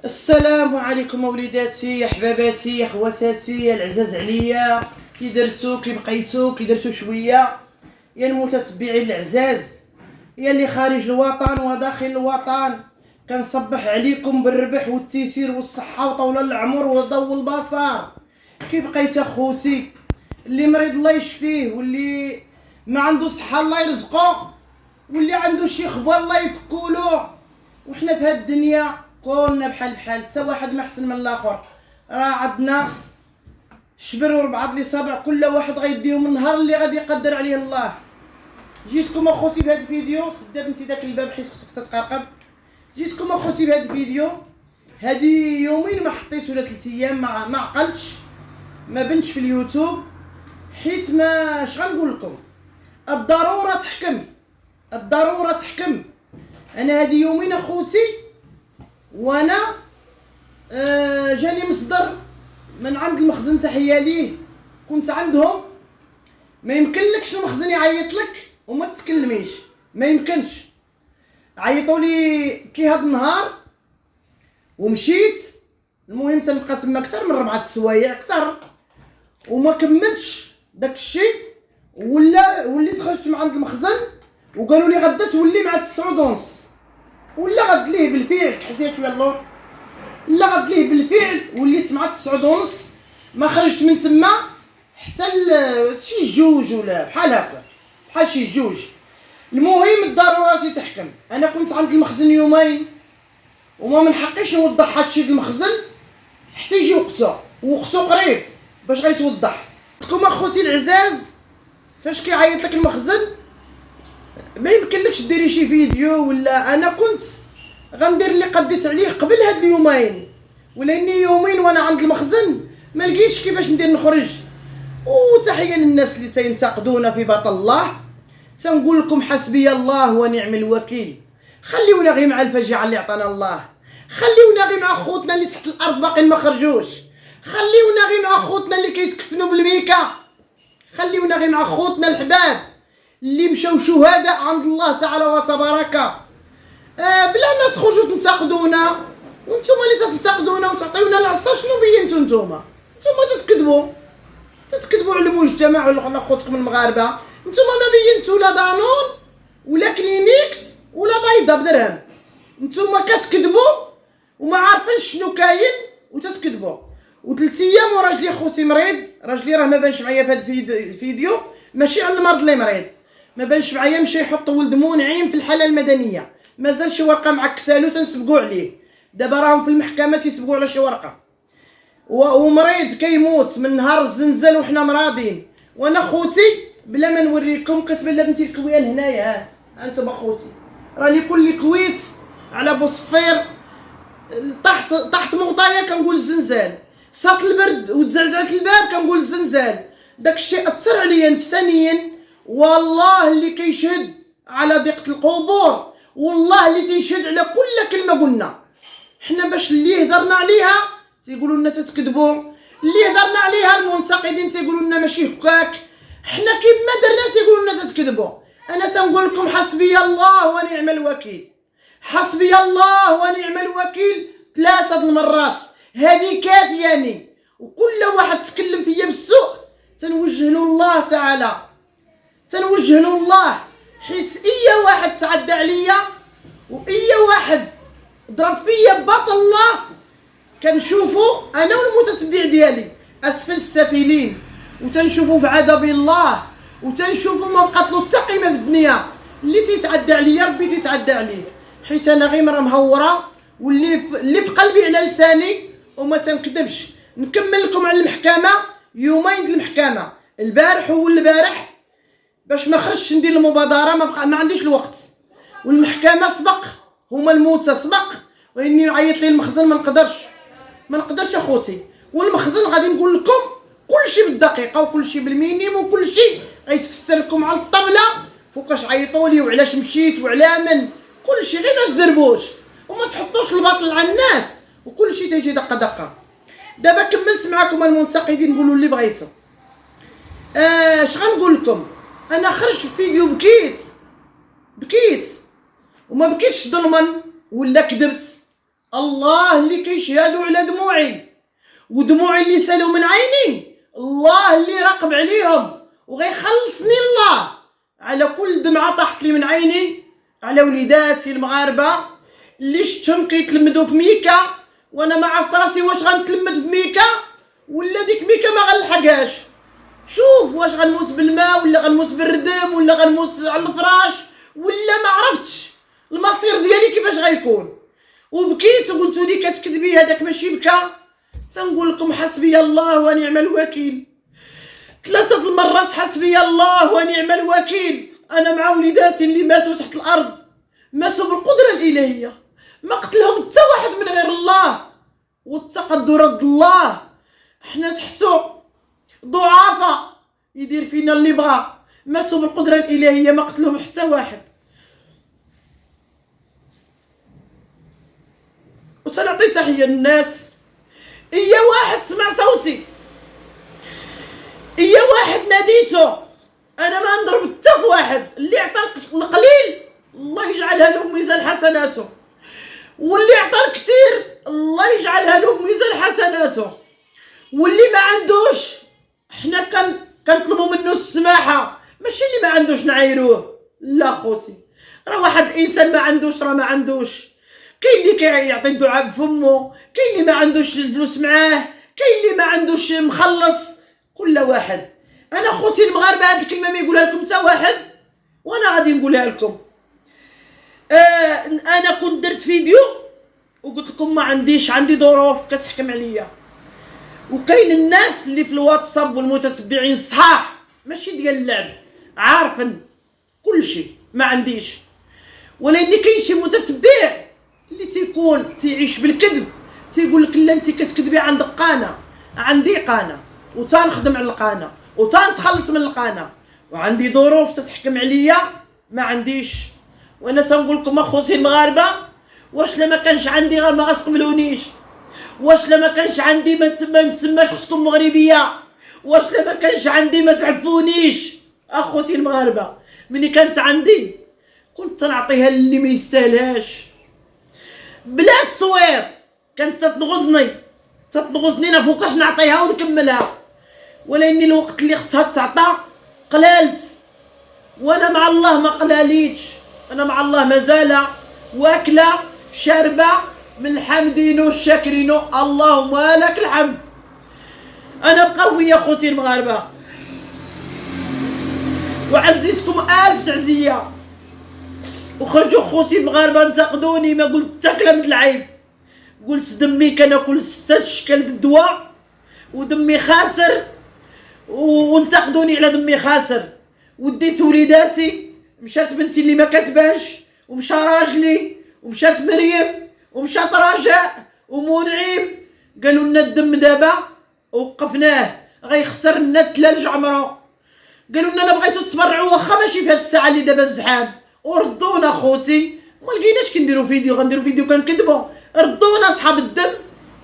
السلام عليكم وليداتي يا حباباتي يا خواتاتي يا العزاز عليا. كي درتو كي بقيتو كي درتو شويه يا المتتبعين العزاز يا اللي خارج الوطن وداخل الوطن، كنصبح عليكم بالربح والتيسير والصحه وطول العمر وضو البصر. كي بقيت اخوتي؟ اللي مريض الله يشفيه، واللي ما عنده صحه الله يرزقه، واللي عنده شي خبر الله يفكولو. وحنا في هاد الدنيا كلنا بحال حتى واحد ما احسن من الاخر. راه عندنا شبر وربعه الاصابع، كل واحد غيديهم النهار اللي غادي يقدر عليه الله. جيتكم اخوتي بهذا الفيديو، سد بنتي داك الباب حيت خصك تتقرقب. جيتكم اخوتي بهذا الفيديو، هادي يومين ما حطيت ولا 3 ايام ما عقلتش، ما بنتش في اليوتيوب، حيت ما اش غنقول لكم، الضروره تحكم، الضروره تحكم. انا هادي يومين اخوتي وانا جاني مصدر من عند المخزن، تحيه ليه، كنت عندهم. ما يمكنلكش المخزن يعيط لك وما تتكلميش، ما يمكنش. عيطوا لي كي هاد النهار ومشيت، المهم تنبقى تما اكثر من 4 سوايع اكثر وما كملتش داك الشيء. وليت خرجت من عند المخزن وقالوا لي غدا تولي مع 9:30، ولا غد ليه بالفعل حسيت شويه اللور، لا غد ليه بالفعل وليت مع 9:30. ما خرجت من تما حتى شي 2 ولا بحال هكا، بحال شي 2. المهم الضرورات تحكم. انا كنت عند المخزن يومين وما من حقيش نوضح هادشي المخزن حتى يجي وقته قريب باش غيتوضح لكم اخوتي العزاز. فاش كيعيط لك المخزن ما يمكنلكش ديري شي فيديو، ولا انا كنت غندير اللي قديت عليه قبل هاد اليومين، ولاني يومين وانا عند المخزن ما لقيتش كيفاش ندير نخرج. وتحيه للناس اللي تينتقدونا في بطل الله، تنقول لكم حسبي الله ونعم الوكيل. خليونا غير مع الفجيعه اللي عطانا الله، خليونا غير مع خوتنا اللي تحت الارض باقيين ما خرجوش، خليونا غير مع خوتنا اللي كيسكفنوا بالميكا، خليونا غير مع خوتنا الحباب اللي مشاو شهداء عند الله تعالى وتبارك. بلا ما تخرجوا تنتقدونا، وانتم اللي تنتقدونا وتعطيونا العصا. شنو بينتو نتوما تتكذبوا على المجتمع وعلى خوتكم المغاربه. نتوما ما بينتو لا دانون ولا كلينيكس ولا بيضه بدرهم، نتوما كتكذبوا وما عارفين شنو كاين وتتكذبوا. و3 ايام وراجلي خوتي مريض، راجلي راه ما بانش معايا في هذا الفيديو، ماشي على المرض اللي مريض، ما بانش معايا، مشى يحط ولد منعم في الحاله المدنيه، مازال شي ورقه معكسالو تنسبقوا عليه. دابا راهم في المحكمه تيسبقوا على شي ورقه، ومريض كيموت من نهار الزنزل وحنا مراضين. وانا خوتي بلا ما نوريكم كتبان لها بنتي الكويه لهنايا، ها انتم اخوتي راني كل كويت على بوصفير، طحت مغطيه كنقول الزنزال، صات البرد وتزعزعت الباب كنقول الزنزال. داك الشيء اثر عليا نفسانيا، والله اللي كيشهد على ضيقه القبور، والله اللي تيشهد على كل كلمه قلنا حنا. باش اللي هضرنا عليها تيقولوا لنا تتكذبوا، اللي هضرنا عليها المنتقدين تيقولوا لنا ماشي هكاك، حنا كيما درنا تيقولوا لنا تتكذبوا. انا تنقول لكم حسبي الله ونعم الوكيل، حسبي الله ونعم الوكيل 3 المرات، هذه كافياني. وكل واحد تكلم فيا بالسوء تنوجه له الله تعالى، تنوجه له الله، حيت اي واحد تعدى عليا واي واحد ضرب فيا بباطل الله كنشوفو انا والمتتبع ديالي اسفل السافلين، وتنشوفو في عذاب الله، وتنشوفو ما بقات له حتى قيمه في الدنيا. اللي تيتعدى عليا ربي تيتعدى عليه، حيت انا غير مرة مهوره، واللي في قلبي على لساني وما تنكذبش. نكمل لكم على المحكمه، يومين د المحكمه، البارح والبارح، باش ما خرجتش ندير المبادره، ما عنديش الوقت. والمحكمه سبق، هما الموتى سبق، واني عيط لي المخزن ما نقدرش اخوتي. والمخزن غادي نقول لكم كلشي بالدقيقه وكلشي بالمينيم وكلشي غيتفسر لكم على الطبله فوقاش عيطوا لي وعلاش مشيت وعلى من، كلشي غير ما تزربوش وما تحطوش الباطل على الناس، وكلشي تيجي دقه دقه. دابا كملت معكم المنتقدين، قولوا اللي بغيتو. اش غنقول لكم؟ انا خرجت في فيديو بكيت وما بكيتش ظلما ولا كذبت، الله اللي كيشهدوا على دموعي، ودموعي اللي سالوا من عيني الله اللي راقب عليهم، وغيخلصني الله على كل دمعه طاحت لي من عيني على وليداتي المغاربه اللي شفتهم كيتلمدوا في ميكا، وانا ما عرفت راسي واش غنتلمد في ميكا ولا ديك ميكا ما غنلحقهاش. شوف واش غنموت بالماء ولا غنموت بالردم ولا غنموت على الفراش ولا ما عرفتش المصير ديالي كيفاش غيكون. وبكيت وقلتوا لي كتكذبي هذاك ماشي بكا. تنقول لكم حسبي الله ونعم الوكيل 3 المرات، حسبي الله ونعم الوكيل. انا مع وليداتي اللي ماتوا تحت الارض، ماتوا بالقدره الالهيه، ما قتلهم حتى واحد من غير الله والتقدر رد الله. حنا تحسوا ضعافه يدير فينا اللي بغا، ماتوا بالقدره الالهيه ما قتلهم حتى واحد. وتنعطي تحيه للناس، إيا واحد سمع صوتي، إيا واحد ناديته، انا ما نضرب حتى في واحد. اللي عطى القليل الله يجعلها له ميزان حسناته، واللي عطى الكثير الله يجعلها له ميزان حسناته، واللي ما عندوش حنا كنطلبوا منه السماحه، ماشي اللي ما عندوش نعايروه. لا خوتي، راه واحد الانسان ما عندوش راه ما عندوش. كاين اللي كيعطي الدعاء بفمو، كاين اللي ما عندوش الفلوس معاه، كاين اللي ما عندوش مخلص، كل واحد. انا خوتي المغاربه هاد الكلمه ما يقولها لكم حتى واحد، وانا غادي نقولها لكم. انا كنت درت فيديو وقلت لكم ما عندي ظروف كتحكم عليا، وكاين الناس اللي في الواتساب والمتتبعين صحاح ماشي ديال اللعب، عارفن كل شيء ما عنديش. ولكن كاين شي متتبع اللي تيكون تيعيش بالكذب، تيقول لك لا انت كتكذبي عندك قناه، عندي قناه وتنخدم على القناه وتنتخلص من القناه، وعندي ظروف تتحكم عليا ما عنديش. وانا تنقول لكم اخوتي المغاربه، واش لما كانش عندي غير ما غتقبلونيش؟ واش لما كانش عندي ما نتسماش خصكم مغربيه؟ واش لما كانش عندي ما تعرفونيش؟ اخوتي المغاربه ملي كانت عندي كنت تنعطيها للي ما يستاهلهاش بلا تصوير، كانت تتنغزني نفوقاش نعطيها ونكملها. ولكن الوقت اللي خصها تعطى قلالت، وانا مع الله ما قلاليتش، انا مع الله مازال واكله شاربه من الحامدين والشاكرين، اللهم لك الحمد. انا بقويه خوتي المغاربه، وعزيزكم الف تعزيه. وخرجوا خوتي المغاربه انتقدوني، ما قلت حتى كلمه العيب، قلت دمي كناكل 6 اشكال الدواء ودمي خاسر، وانتقدوني على دمي خاسر. وديت وليداتي، مشات بنتي اللي ما كتبانش، ومشى راجلي، ومشات مريم، ومشات رجاء ومنعم، قالوا لنا الدم دابا وقفناه غيخسر لنا 3 عمره. قالوا لنا بغيتو تبرعوا واخا ماشي في هاد الساعه اللي دابا الزحام، وردونا خوتي. ما لقيناش كنديروا فيديو، غنديروا فيديو كنكذبوا. ردونا اصحاب الدم،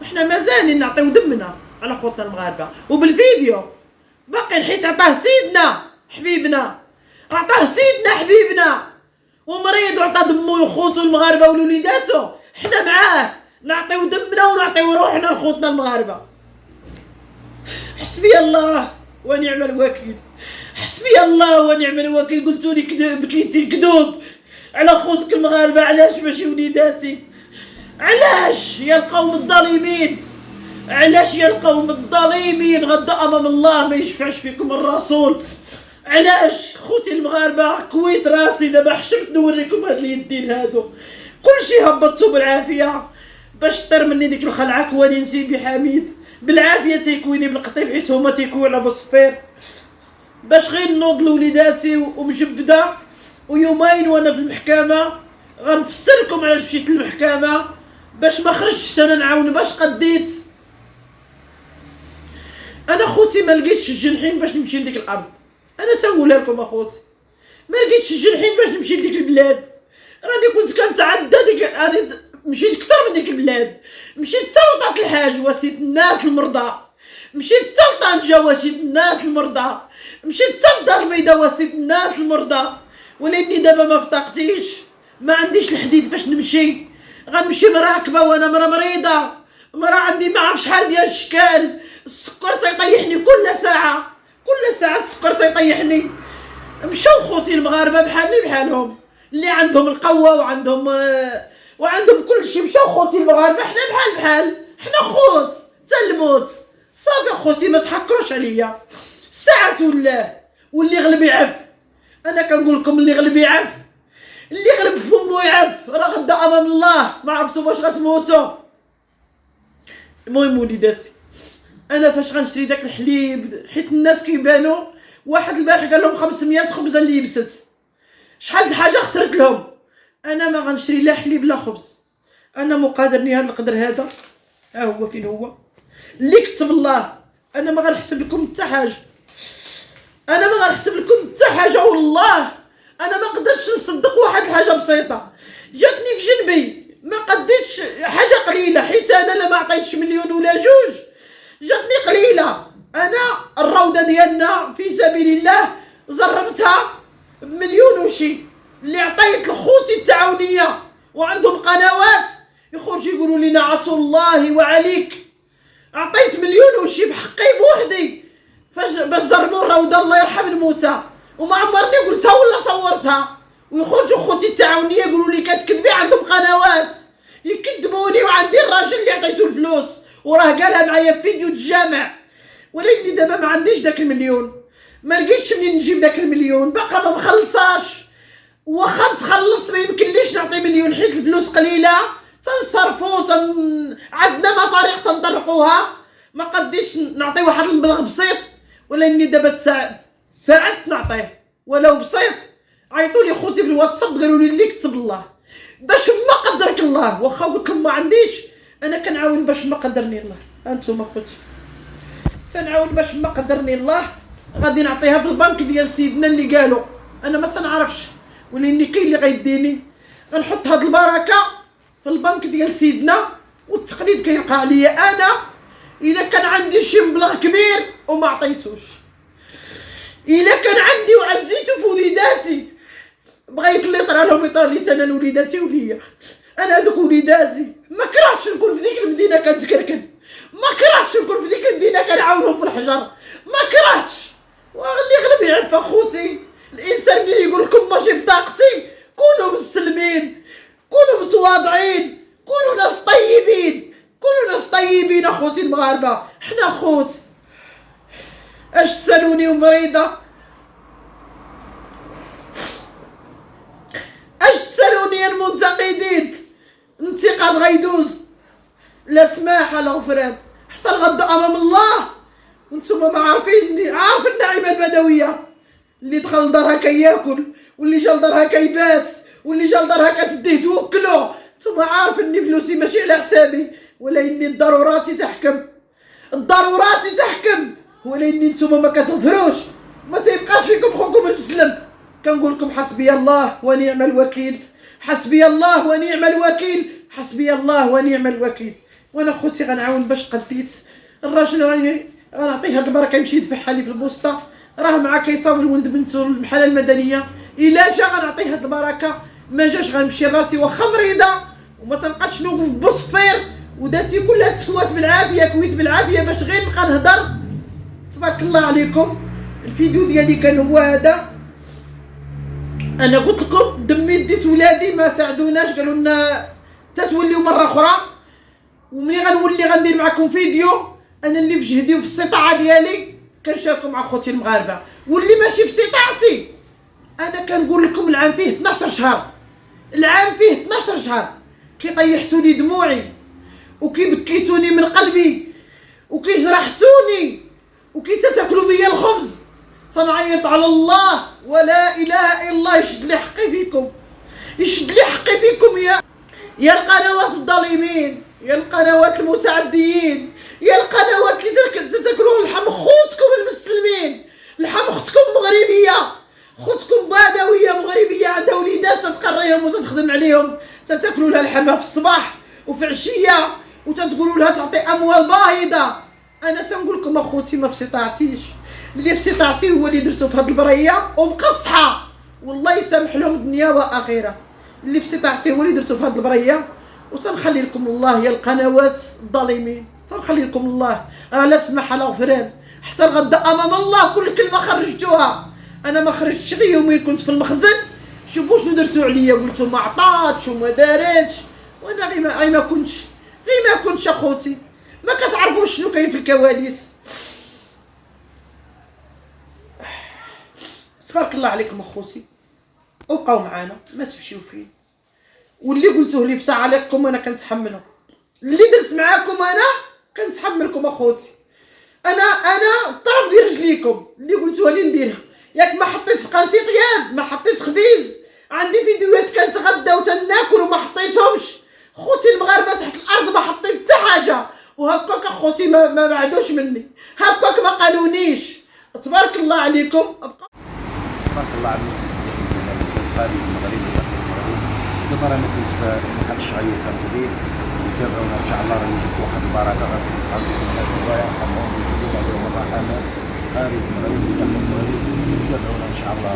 وحنا مازالين نعطيو دمنا على خوتنا المغاربه، وبالفيديو باقي حيت عطاه سيدنا حبيبنا، عطاه سيدنا حبيبنا ومريض وعطى دمو لخوتو المغاربه ولوليداتو، حنا معاه نعطيو دمنا ونعطيو روحنا لخوتنا المغاربه. حسبي الله ونعم الوكيل، حسبي الله ونعم الوكيل. قلتولي بكيتي الكذوب على خوتك المغاربه، علاش ماشي وليداتي؟ علاش يا القوم الظالمين؟ علاش يا القوم الظالمين؟ غدا امام الله ما يشفعش فيكم الرسول. علاش خوتي المغاربه؟ كويت راسي دابا، حشمت نوريكم هاد اليدين هادو، كلشي هبطتو بالعافيه باش طير مني ديك الخلعه. كواني نسيبي حميد بالعافيه تيكويني بالقطيب، حيت هما تيكويو على بوصفير باش غير نوض لوليداتي ومجبده. ويومين وانا في المحكمه غنفسر لكم علاش مشيت للمحكمه، باش ما خرجتش انا نعاون باش قديت. انا خوتي ما لقيتش الجنحين باش نمشي لديك الارض، انا تنقولها لكم اخوتي، ما لقيتش الجنحين باش نمشي لديك البلاد. راني كنت كنتعدى ديك، راني مشيت كثر من ديك البلاد، مشيت حتى لوطات الحاج واسيت الناس المرضى، مشيت حتى لطنجة واسيت الناس المرضى، مشيت حتى لدار البيضاء واسيت الناس المرضى. ولاني دابا ما فطقتيش، ما عنديش الحديد فاش نمشي، غنمشي مراكبه وانا مريضه، مرا عندي ما عرف شحال ديال الشكال، السكر تيطيحني كل ساعه، كل ساعه السكر تيطيحني. مشاو خوتي المغاربه بحالي بحالهم اللي عندهم القوه وعندهم كل شيء، مشاو خوتي المغاربه، حنا بحال حنا خوت حتى الموت. صافي خوتي ما تحكروش عليا، ساعات واللي يغلب يعف. انا كنقول لكم اللي يغلب يعف، اللي يغلب فمو يعف، راه غدا امام الله ما عرفتو واش غتموتوا. المهم وليداتي، انا فاش غنشري داك الحليب، حيت الناس كيبانوا، واحد البارح قال لهم 500 خبزه اللي يبست، شحال د حاجه خسرت لهم. انا ما غنشري لا حليب لا خبز، انا مقادرني هذا القدر هذا، ها هو فين هو اللي كتب الله. انا ما غنحسب لكم حتى حاجه، انا ما غنحسب لكم حتى حاجه، والله انا ما قدرتش نصدق واحد الحاجه بسيطه جاتني في جنبي، ما قديتش حاجه قليله، حيت انا لا ما عطيتش مليون ولا جوج، جاتني قليله. انا الروضه ديالنا في سبيل الله زربتها بمليون وشي، اللي عطيت لخوتي التعاونيه وعندهم قنوات يخرجوا يقولوا لنا عطوا الله وعليك، عطيت مليون وشي بحقي بوحدي باش زربوا الروضه، الله يرحم الموتى، وما عمرني قلتها ولا صورتها. ويخرجوا خوتي التعاونيه يقولوا لي كتكذبي، عندهم قنوات يكذبوني، وعندي الراجل اللي عطيته الفلوس وراه قالها معايا في فيديو الجامع. ولكني دابا ما عنديش داك المليون، ما لقيتش منين نجيب داك المليون، باقا ما مخلصاش، واخا نتخلص ما يمكنليش نعطي مليون حيت الفلوس قليله، تنصرفوا عندنا مطاريق تنطرقوها، ما قديش نعطي واحد المبلغ بسيط. ولاني دابا ساعدت نعطيه ولو بسيط. عيطوا لي خوتي في الواتساب قالوا لي اللي كتب الله باش ما قدرك الله، واخا قلت لهم ما عنديش، انا كنعاون باش ما قدرني الله. انتم خوتي تنعاون باش ما قدرني الله، غادي نعطيها في البنك ديال سيدنا اللي قالوا، انا ما تنعرفش، ولاني كاين اللي غيديني، غنحط هاد البركه في البنك ديال سيدنا، والتقليد كيبقى عليا انا. الا كان عندي شي مبلغ كبير وما عطيتوش، الا كان عندي وعزيته في وليداتي، بغيت اللي يطرى لهم يطرى لي انا لوليداتي وليا. انا هذوك وليداتي ما كرهتش نكون في ديك المدينه كنتكركن، ما كرهتش نكون في ديك المدينه كنعاونهم في الحجر، ما كرهتش. واللي يغلب يعرف اخوتي، الانسان اللي يقول لكم ماشي في طاقتي، كونوا مسلمين، كونوا متواضعين، كونوا ناس طيبين، كونوا ناس طيبين اخوتي المغاربه، حنا خوت. اش سالوني ومريضه، اش سالوني المنتقدين، الانتقاد غيدوز، لا سماحه لا غفران، حتى الغد امام الله. وانتم ما عارفين، عارف النعيمه البدويه اللي دخل لدارها كياكل، واللي جا لدارها كيبات، واللي جا لدارها كتديه توكلو. انتم عارف اني فلوسي ماشي على حسابي، ولاني الضرورات تحكم، الضرورات تحكم، ولاني نتوما ما كتغفروش، ما تيبقاش فيكم خوكم المسلم. كنقول لكم حسبي الله ونعم الوكيل، حسبي الله ونعم الوكيل، حسبي الله ونعم الوكيل. وانا خوتي غنعاون باش قديت. الراجل راني غنعطيه هاد البركه يمشي يدفعها لي في البوسطه، راه مع كيصاوب الولد بنته المحله المدنيه. الا جا غنعطيه هاد البركه، ما جاش غنمشي راسي واخا مريضه وما تنقدش نوقف بوصفير، وداتي كلها تكوات بالعافيه، كويت بالعافيه باش غير نبقى نهضر. تبارك الله عليكم. الفيديو ديالي كان هو هذا. انا قلت لكم دمي ديت ولادي ما ساعدوناش، قالوا لنا تتوليو مره اخرى، وملي غنولي غندير معكم فيديو انا اللي في جهدي وفي الاستطاعه ديالي كنشاركو مع خوتي المغاربه، واللي ماشي في استطاعتي انا كنقول لكم العام فيه 12 شهر، العام فيه 12 شهر كيطيحتوني دموعي وكيبكيتوني من قلبي وكيجرحتوني وكيتاكلوا بيا الخبز، تنعيط على الله ولا اله الا الله يشد لي حقي فيكم، يشد لي حقي فيكم يا القنوات الظالمين، يا القنوات المتعديين، يا القنوات اللي تاكلوا لحم خوتكم المسلمين، لحم اختكم مغربيه، خوتكم بدويه مغربيه عندها وليدات تتقريهم وتتخدم عليهم، تتاكلوا لها لحمها في الصباح وفي عشيه وتتقولوا لها تعطي اموال باهظه. انا تنقول لكم اخوتي ما في استطاعتيش، اللي في استطاعتي هو اللي درتو في هاد البريه ومقصحه، والله يسامح لهم دنيا واخره. اللي في استطاعتي هو اللي درتو في هاد البريه وتنخلي لكم الله يا القنوات الظالمين، تنخلي لكم الله، راه لا سمح لا غفران، حتى غدا امام الله كل كلمه خرجتوها. انا ما خرجتش غير يومين كنت في المخزن، شوفوا شنو درتو عليا، قلتو ما عطاتش وما دارتش، وانا غير ما كنتش اخوتي، ما كتعرفوش شنو كاين في الكواليس. تبارك الله عليكم اخوتي، وبقاو معانا ما تمشيو فين، واللي قلتوه لي في ساعه عليكم انا كنتحمله، اللي درت معاكم انا كنتحملكم اخوتي. انا طرف ديال رجليكم اللي قلتوها لي نديرها، ياك ما حطيت في قناتي طياب، ما حطيت خبيز، عندي فيديوهات كنتغدى وتناكل وما حطيتهمش. خوتي المغاربه تحت الارض ما حطيت حتى حاجه، وهكاك اخوتي ما بعدوش مني، هكاك ما قالونيش. تبارك الله عليكم. تبارك الله على المتابعين خارج المغرب وداخل المغرب. دابا رانا كنت في محل الشعير كنطبيب، تابعونا ان شاء الله، راني جبت واحد البركه غنسيب عندكم الناس الله يرحمهم ويجيب عليهم الرحمات خارج المغرب وداخل المغرب. تابعونا ان شاء الله.